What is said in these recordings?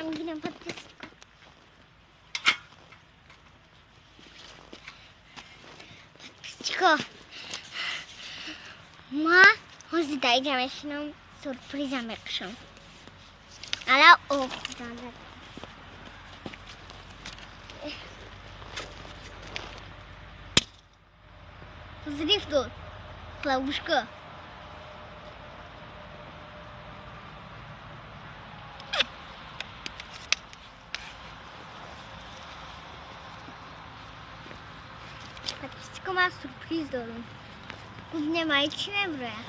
میگیرم چیکار ما هزی dayıcamışım sürpriz yapmışım. Ala o kudanlar. Zrif dur. Klavuşka. Patlıcıma sürpriz diyorum. Kuzine mayçine buraya.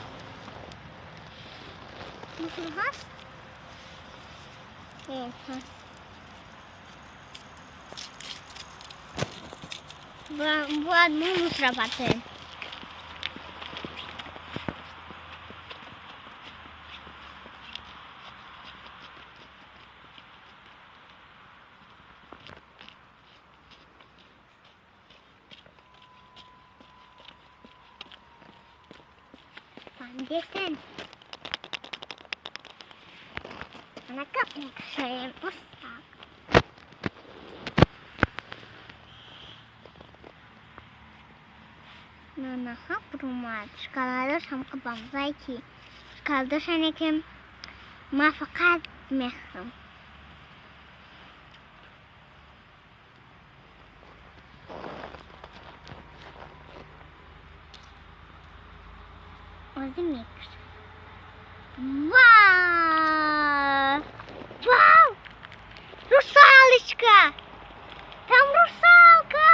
Nasıl has? Evet has. Bu adımı musrapatı. Pandesen. Anak saya pusat. Nana rumah. Sekarang sama ke bangsa Sekarang saya kem mafakat mehram. Ozimik. Wow! Wow! Русалочка! Там русалка!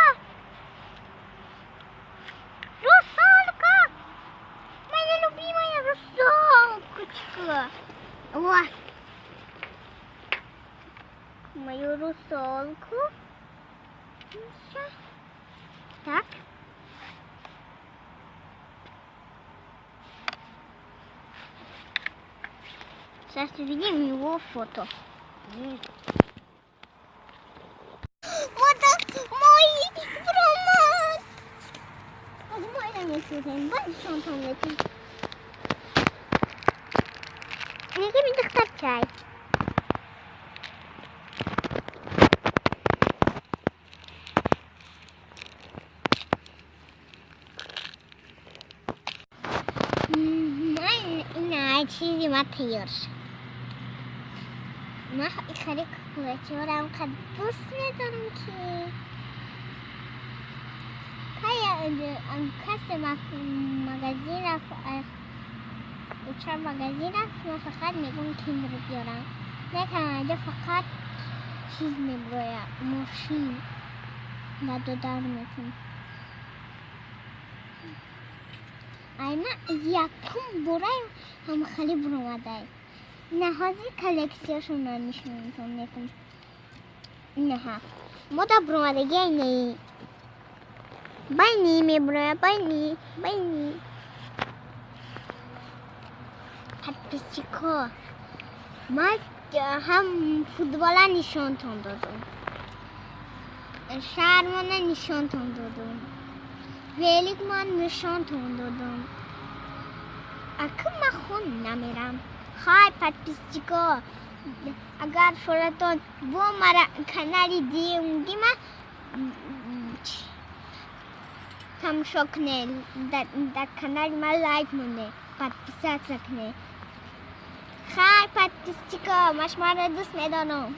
Русалка! Моя любимая русалочка! Вот! Мою русалку. Так. Сейчас увидим его фото. Вот мой роман. Вот мой роман. Большой он там летит. Не тебе чай. چیزی ما تیار شد. ما خیلی کلاسیورم خیلی دوست می‌دارم که کسی مغازه رفت چهار مغازه رفت ما فقط میگم که این رو بیارم نکنم فقط چیز میبرایم ماشین و دودار میکنم اینا یکم برایم هم خیلی برامده نهازی کلکسیاشون رو نشون میکنم نه ها مدى برامدگی اینه بینی میبرایم بینی پسیکا ما هم فوتبال نشان تون دادم شهرمان نشان تون دادم ویلیک من نشان تون دادم اکم ما خون نمیرم خواهی پسیکا اگر فراتون با مرا کانالی دیونگی ما تماشا کنه در کانال ما لایک مونه پسیکا کنه خواهی پسیکا مش مرا دوست میدانم